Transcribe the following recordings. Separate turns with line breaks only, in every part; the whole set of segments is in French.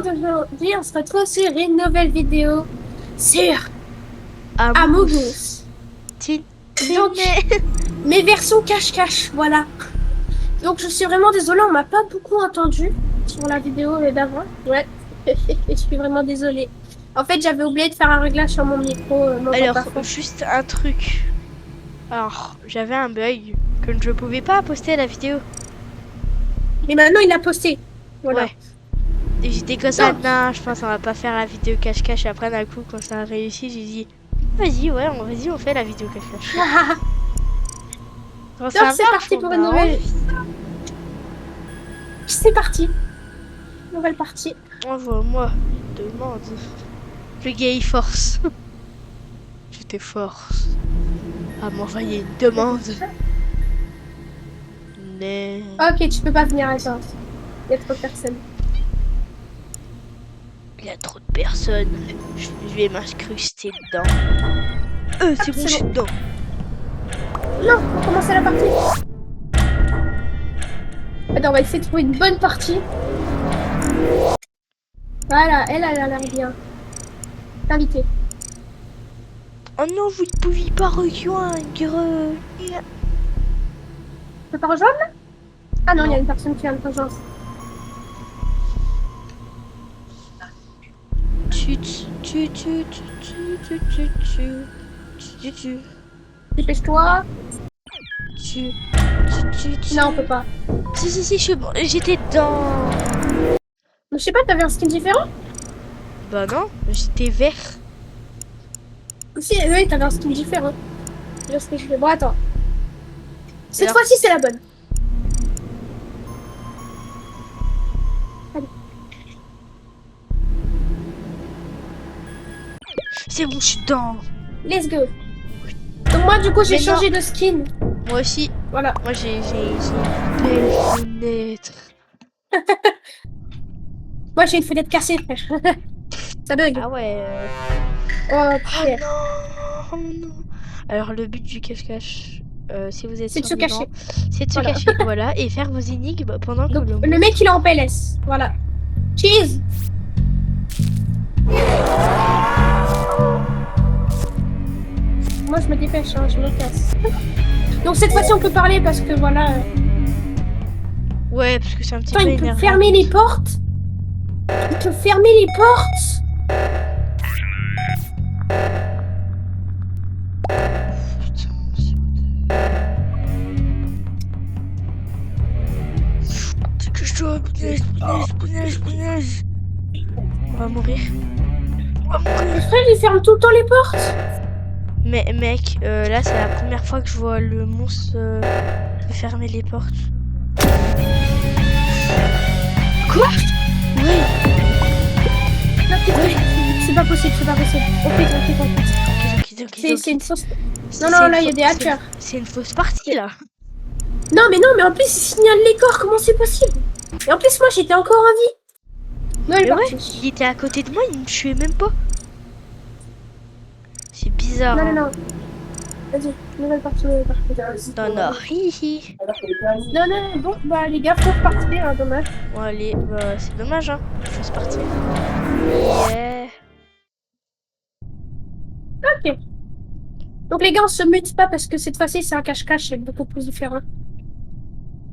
d'aujourd'hui, on se retrouve sur une nouvelle vidéo sur Among Us. Donc, mes versions cache-cache, voilà. Donc, je suis vraiment désolée, on m'a pas beaucoup entendu sur la vidéo d'avant. Ouais, je suis vraiment désolée. En fait, j'avais oublié de faire un réglage sur mon micro.
Alors, juste un truc. Alors, j'avais un bug que je pouvais pas poster la vidéo.
Mais maintenant, il l'a posté. Voilà.
Ouais. Et j'étais comme ça, non, je pense qu'on va pas faire la vidéo cache-cache. Après, d'un coup, quand ça a réussi, j'ai dit, vas-y, ouais, on fait la vidéo cache-cache.
Donc, c'est parti pour une nouvelle. C'est parti. Nouvelle partie.
Envoie-moi une demande. Le gars, il force. Je te force à m'envoyer une demande. Mais...
Ok, tu peux pas venir à toi. Il y a trop de personnes.
Il y a trop de personnes. Je vais m'incruster dedans. C'est bon, je suis dedans.
Non, on commence la partie. Attends, on va essayer de trouver une bonne partie. Voilà, elle a l'air bien. Invité.
Oh non, vous ne pouviez pas rejoindre.
Tu peux pas rejoindre là? Ah non, il y a une personne qui vient de rejoindre. Dépêche-toi. Non, on peut pas.
Si, j'étais dedans.
Je sais pas, t'avais un skin différent?
Bah non, j'étais vert.
Si, oui, t'avais un skin différent. Bon, attends. Cette fois-ci, c'est la bonne. Allez.
C'est bon, je suis dedans.
Let's go. Donc moi, du coup, j'ai changé de skin.
Moi aussi.
Voilà.
Moi, j'ai une belle fenêtre.
Moi, j'ai une fenêtre cassée, frère. Ça bug.
Ah ouais.
Oh,
non. Alors, le but du cache-cache, si vous êtes
c'est de se cacher.
C'est de se cacher, voilà, et faire vos énigmes pendant que
le mec, il est en PLS. Voilà. Cheese. Moi, je me dépêche, hein, je me casse. Donc, cette fois-ci, on peut parler parce que voilà.
Ouais, parce que c'est un petit peu
énervant. Il peut fermer les portes. Il peut fermer les portes.
Punaise. On va mourir.
Le frère, il ferme tout le temps les portes.
Mais mec, là c'est la première fois que je vois le monstre fermer les portes. Quoi? Oui.
C'est pas possible. Ok. C'est une fausse. Non, là, il y a des hackers.
C'est une fausse partie, là.
Non, mais en plus, il signale les corps. Comment c'est possible? Et en plus, moi, j'étais encore en vie.
Mais ouais, il était à côté de moi, il me tuait même pas. C'est bizarre.
Non. Vas-y, nouvelle partie.
Non, hihi.
Non, bon, bah, les gars, faut repartir, hein, dommage.
Bon, allez, bah, c'est dommage, hein. Faut se partir. Yeah.
Ok. Donc, les gars, on se mute pas parce que cette fois-ci, c'est un cache-cache, c'est beaucoup plus différent.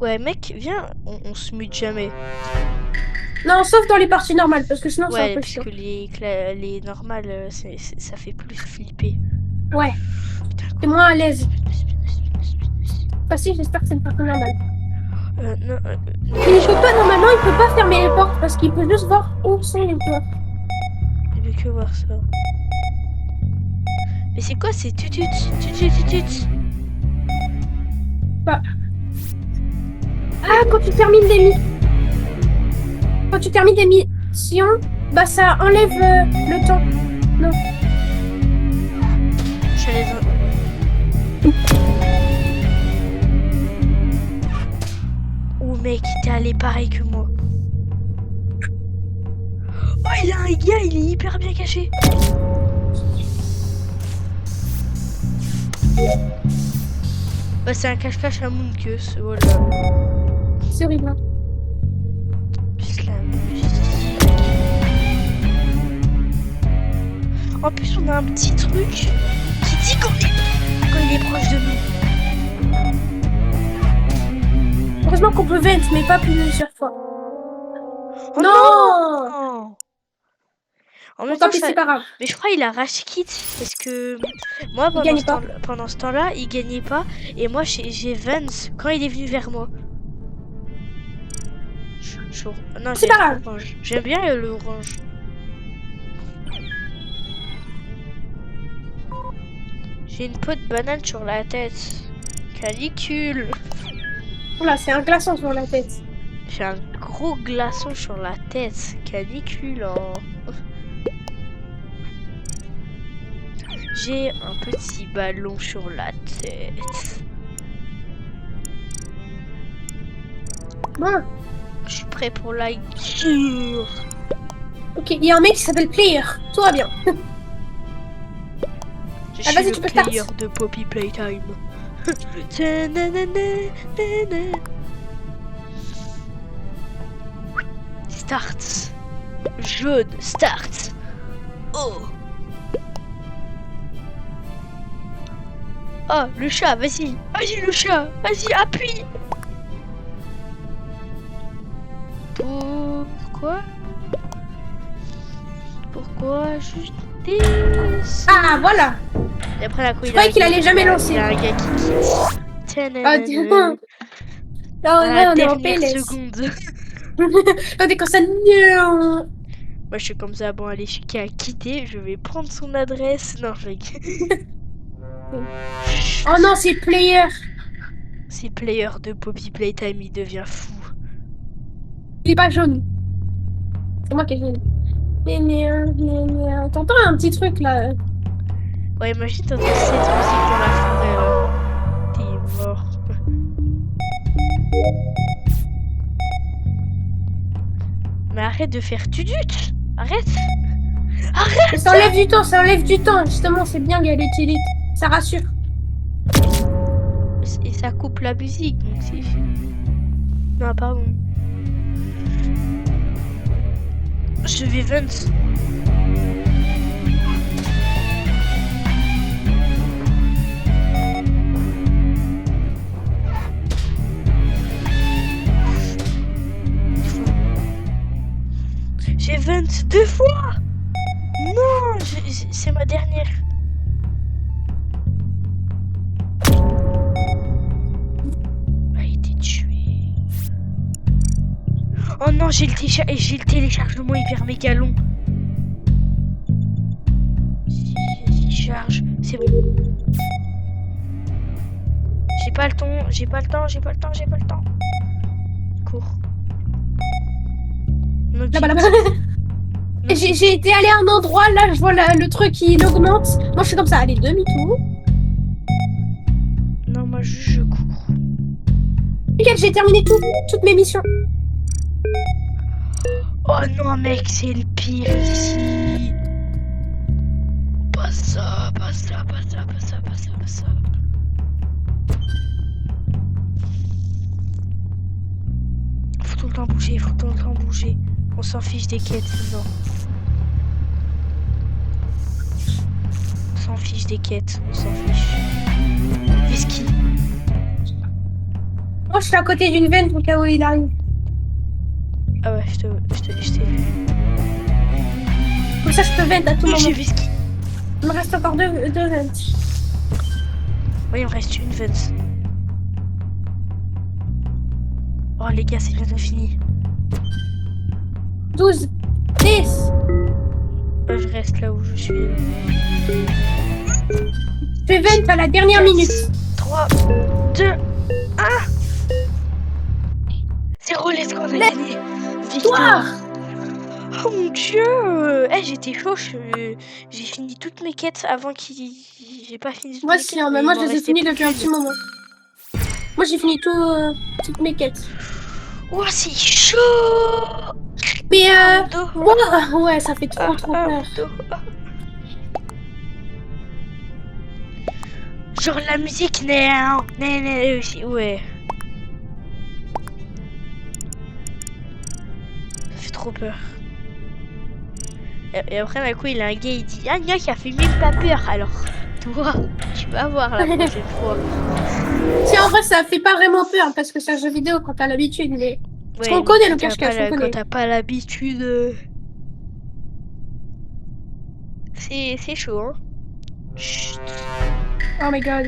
Ouais, mec, viens, on se mute jamais.
Non, sauf dans les parties normales, parce que sinon, c'est un peu chiant.
Parce que les normales, ça fait plus flipper.
Ouais. T'es moins à l'aise. Enfin, si, j'espère que c'est une partie normale.
Non.
Mais je peux pas, normalement, il peut pas fermer les portes parce qu'il peut juste voir où sont les portes.
Il veut que voir ça. Mais c'est quoi ces tutut?
Bah. Ah, quand tu termines des missions, bah ça enlève le temps. Non.
Je les Oh mec, t'es allé pareil que moi. Oh, il a un gars, il est hyper bien caché. Bah c'est un cache-cache à Among Us, voilà.
C'est horrible.
Plus la musique. En plus, on a un petit truc qui dit quand il est proche de nous.
Heureusement qu'on peut vent, mais pas plusieurs fois.
Oh
non.
En même
Tant
temps,
pis, c'est pas grave.
mais je crois qu'il a rage quit parce que moi pendant ce temps-là, il gagnait pas et moi j'ai Vance quand il est venu vers moi. Non,
c'est pas grave.
Orange. J'aime bien le orange. J'ai une peau de banane sur la tête. Canicule.
Oula, c'est un glaçon sur la tête.
J'ai un gros glaçon sur la tête. Canicule. Oh. J'ai un petit ballon sur la tête.
Bon.
Je suis prêt pour la guerre.
Ok, il y a un mec qui s'appelle Player. Tout va bien.
Je suis
vas-y,
le
tu peux
player
start.
de Poppy Playtime. Start. Jaune, start. Oh. Oh, le chat, vas-y. Vas-y, le chat. Vas-y, appuie. Pourquoi justice?
Ah, voilà.
Et après, la couille,
Je croyais qu'il allait jamais lancer.
Il y a un gars qui quitte.
Ah, non, là, on est en PLS.
Seconde.
On est comme ça. Non.
Moi, je suis comme ça. Bon, allez, je suis qui a quitté. Je vais prendre son adresse. Non, je vais...
Oh non, c'est Player.
C'est Player de Poppy Playtime. Il devient fou.
Il est pas jaune. C'est moi qui ai jaune. T'entends un petit truc là?
Ouais, imagine t'entends cette musique dans la forêt là. T'es mort. Mais arrête de faire tudut. Arrête. Arrête.
Ça enlève du temps, justement, c'est bien qu'elle utilise. Ça rassure.
Et ça coupe la musique, donc c'est... Non, pardon. Je vais Vance. J'ai 22 fois. Non, c'est ma dernière. A été tué. Oh non, j'ai le téléchargement hyper méga long. Vas-y, charge. C'est bon. J'ai pas le temps. Cours.
Là-bas. J'ai été allé à un endroit, là je vois le truc qui augmente. Moi je suis comme ça, allez, demi-tour.
Non, moi je cours.
Nickel, j'ai terminé toutes mes missions.
Oh non mec, c'est le pire ici. Pas ça. Faut tout le temps bouger. On s'en fiche des quêtes, non. On s'en fiche. Whisky.
Moi je suis à côté d'une veine au cas où il arrive.
Ah ouais, je t'ai vu.
Comme ça je peux vente à tout moment.
J'ai whisky.
Il me reste encore deux ventes.
Oui, il me reste une vente. Oh les gars, c'est bientôt fini.
12, 10.
Je reste là où je suis.
Je vais vente à la dernière minute.
3, 2, 1. 0, let's go, on a gagné.
Victoire.
Oh mon dieu. J'étais chaud, j'ai fini toutes mes quêtes avant qu'il... J'ai pas fini toutes
moi
mes
aussi,
quêtes.
mais moi je les ai finies depuis un petit moment. Moi j'ai fini toutes mes quêtes.
Oh, c'est chaud.
Mais moi, ouais, ça fait trop peur.
Genre la musique, ouais. Ça fait trop peur. Et après, d'un coup, il a un gars, il dit ah, Gna qui a fait même pas peur. Alors, toi, tu vas voir la prochaine fois.
Si en vrai, ça fait pas vraiment peur parce que c'est un jeu vidéo quand t'as l'habitude, mais. Parce
Ouais,
qu'on connaît
quand
le cache-cache, on connaît.
Quand t'as pas l'habitude. C'est chaud, hein. Chut.
Oh my god.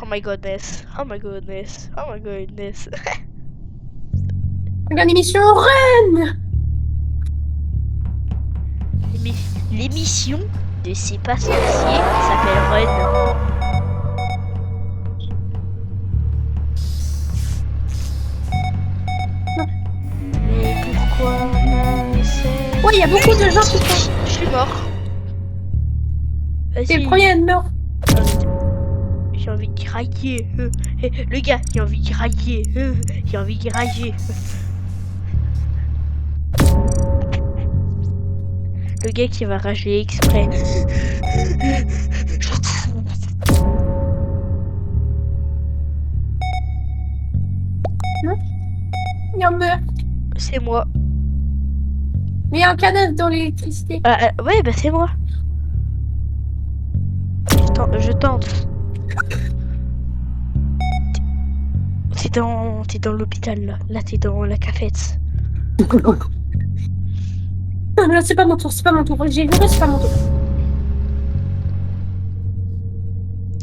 Oh my goodness. Oh my goodness. Oh my goodness.
Regarde l'émission Run.
L'émission de C'est pas sorcier s'appelle Run. Mais pourquoi
Ouais, il y a beaucoup de gens qui font.
Je suis mort.
T'es le premier à être mort.
J'ai envie de railler. Le gars, j'ai envie de railler. J'ai envie de railler. Le gars qui va rager exprès.
Il en meurt.
C'est moi.
Mais il y a un cadavre dans l'électricité.
Ouais, bah c'est moi. Je tente. T'es dans l'hôpital là. Là t'es dans la cafette.
Non, là, c'est pas mon tour, c'est pas mon tour. J'ai juré, c'est pas mon tour.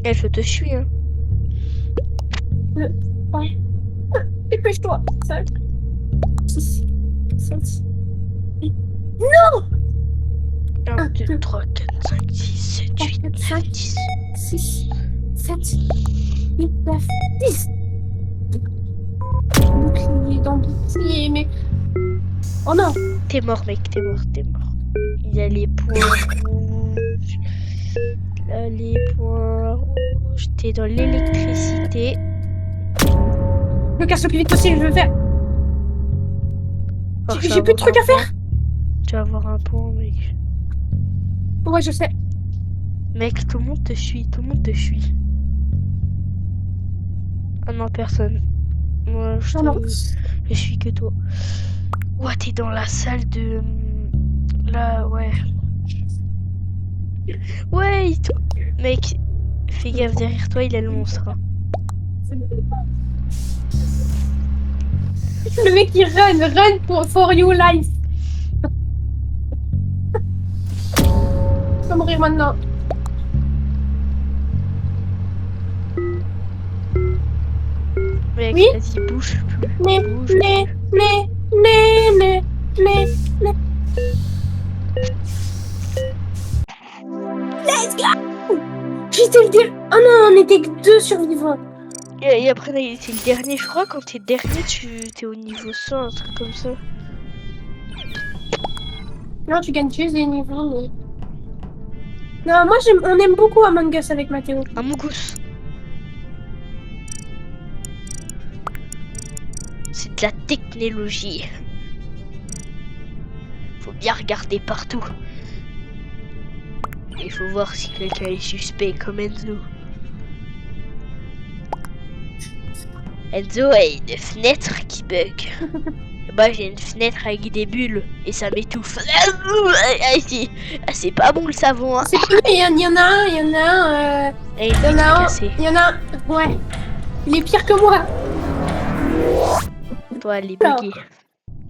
Je te suis, hein.
Ouais. Dépêche-toi. 5, 6, 7. Non!
1, 2, 3, 4, 5, 6, 7, 8, 9, 10.
6, 7, 8, 9, 10. Bouclier dans le bouclier, mais. Oh non!
T'es mort, mec, t'es mort. Il y a les points rouges. Là, les points rouges. T'es dans l'électricité.
Je me casse le plus vite possible, je veux faire.
Oh,
J'ai plus de trucs à faire.
Tu vas avoir un point, mec.
Ouais, je sais.
Mec, tout le monde te suit, Ah non, personne. Moi, je suis que toi. Ouais, t'es dans la salle de... Là, ouais. Ouais, mec, fais gaffe, derrière toi, il a le monstre.
Le mec il run for your life. Je vais mourir maintenant.
Mec,
oui,
vas-y, bouge plus.
Mais. Let's go! J'étais le dernier. Oh non, on était que 2 survivants.
Et après, c'est le dernier, je crois. Quand t'es dernier, t'es au niveau 100, un truc comme ça.
Non, tu gagnes juste des niveaux, mais... Non, moi, on aime beaucoup Among Us avec Mathéo.
Among Us. C'est de la technologie. Faut bien regarder partout. Il faut voir si quelqu'un est suspect comme Enzo. Enzo a une fenêtre qui bug. Moi j'ai une fenêtre avec des bulles et ça m'étouffe. C'est pas bon le savon. Hein.
C'est pas il y en a un. Il y en a un. Ouais. Il est pire que moi.
Toi elle est buggée.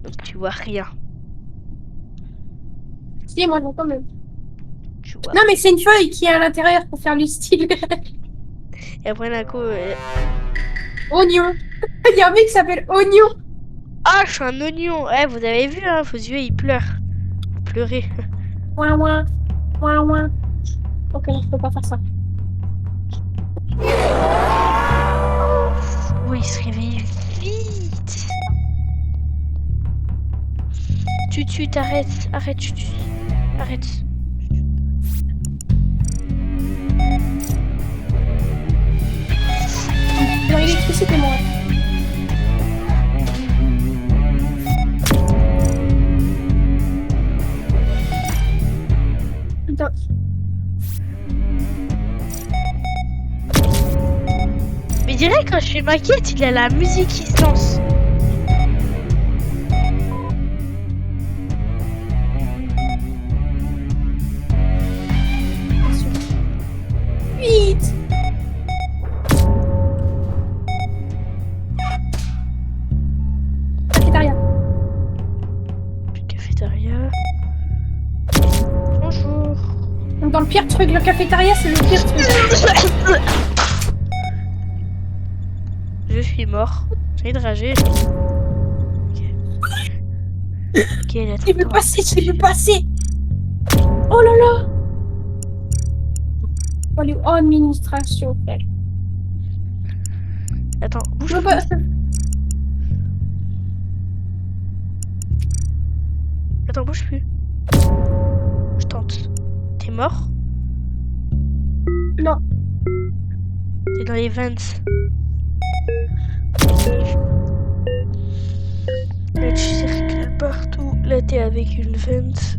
Donc tu vois rien.
Si, moi je vois quand même. Non mais c'est une feuille qui est à l'intérieur pour faire le style.
Et après d'un coup...
Oignon. Il y a un mec qui s'appelle Oignon.
Ah, je suis un oignon. Ouais, vous avez vu, hein, vos yeux, ils pleurent. Vous pleurez.
Ouin, ouin. Ouin, ouin. Ok, je peux pas faire ça.
Oui, il se réveille vite. Tu t'arrêtes. Arrête.
Dans l'électricité, moi. Putain.
Mais direct quand je fais ma quête, il y a la musique qui se lance. cafétéria. Bonjour.
Dans le pire truc, la cafétéria, c'est le pire truc.
Je suis mort. J'ai de rager. Ok, là,
Il veut passer, il veut passer. Oh là là. Oh, les administration, frère.
Attends, bouge
Non,
pas. Attends, bouge plus. Je tente. T'es mort?
Non.
T'es dans les vents. Là, tu circules partout. Là, t'es avec une vente.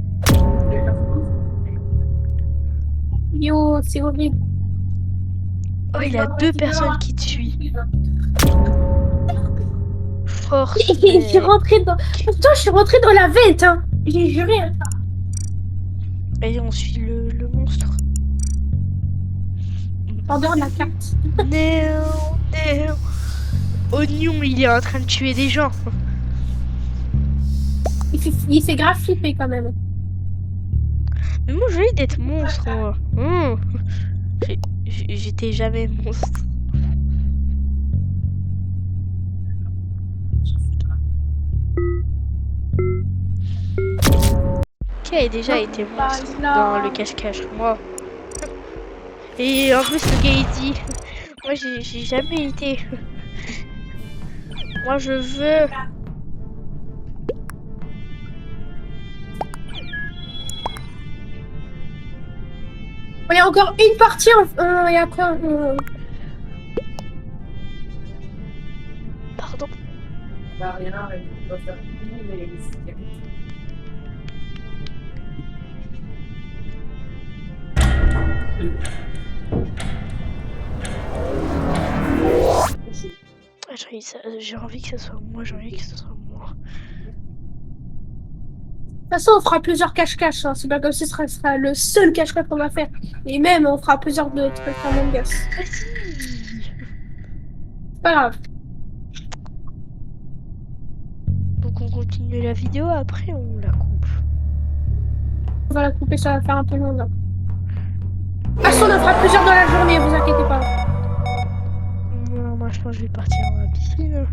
Yo, c'est horrible.
Oh, il a 2 personnes qui te suivent. Force.
Je suis rentrée dans... Pourtant, je suis rentrée dans la vente, hein. J'ai juré.
Allez, on suit le monstre.
Pendant la carte.
Non. Oignon, il est en train de tuer des gens.
Il fait grave flipper quand même.
Mais moi, j'ai envie d'être monstre, moi. J'étais jamais monstre. Qui a déjà été monstre dans le cache-cache? Moi. Et en plus, le gars, il dit... Moi, j'ai jamais été... Moi, je veux...
Il y a encore une partie et après...
Pardon. J'ai envie que ce soit moi, j'ai envie que ce soit moi.
De toute façon, on fera plusieurs cache-cache. Hein. C'est pas comme si ce sera le seul cache-cache qu'on va faire. Et même, on fera plusieurs de trucs Among Us. C'est pas grave.
Donc on continue la vidéo, après on la coupe.
On va la couper, ça va faire un peu long là. De toute façon, on en fera plusieurs dans la journée, vous inquiétez pas.
Non, moi je pense que je vais partir dans la piscine.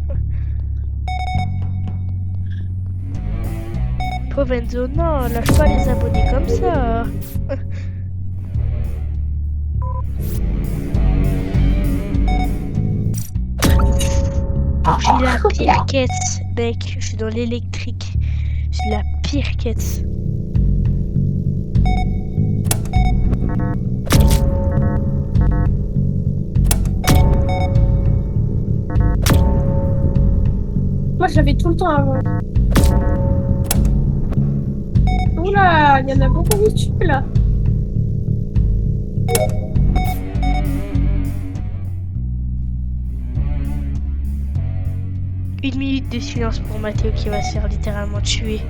Pauvre Enzo, non, lâche pas les abonnés comme ça. J'ai la pire quête, mec. Je suis dans l'électrique. J'ai la pire quête.
Moi, je l'avais tout le temps avant. Oula, il y en a beaucoup qui tuent là.
Une minute de silence pour Mathéo qui va se faire littéralement tuer.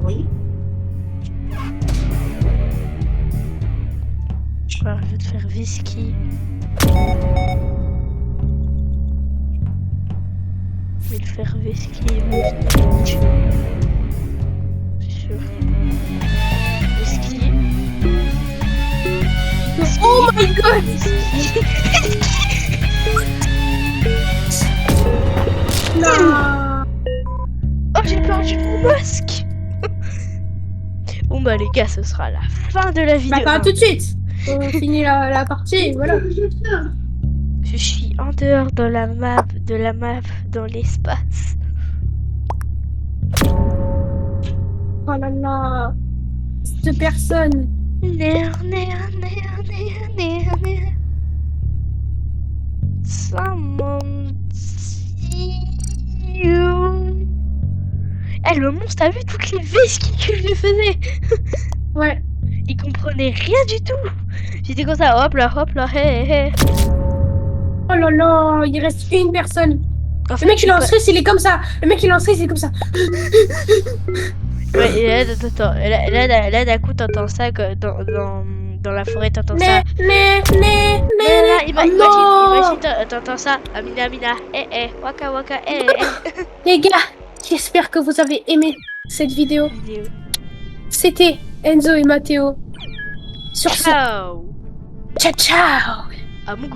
Oui.
Alors, je vais te faire whisky. Je vais le faire whisky et me tuer. C'est sûr. Whisky.
Oh my god! Non!
Oh, j'ai perdu mon masque! Bon bah les gars, ce sera la fin de la vidéo.
Bah pas tout de suite! On finit la partie et voilà.
Je suis en dehors de la map, dans l'espace.
Oh là là! Cette personne!
Someone see you. Eh, le monstre, t'as vu toutes les vesquilles que je lui faisais?
Ouais.
Il comprenait rien du tout. J'étais comme ça, hop là, hé.
Oh là là, il reste une personne.
En fait,
Le mec il est en stress, il est comme ça. Le mec il est en stress, il est comme ça.
Ouais, et là, attends, là d'un coup, t'entends ça dans dans la forêt, t'entends ça.
Mais,
Là, imagine,
non.
t'entends ça. Amina, waka waka,
Les gars, j'espère que vous avez aimé cette vidéo. C'était Enzo et Matteo. Sur ce,
Ciao.
ciao.
Amougou.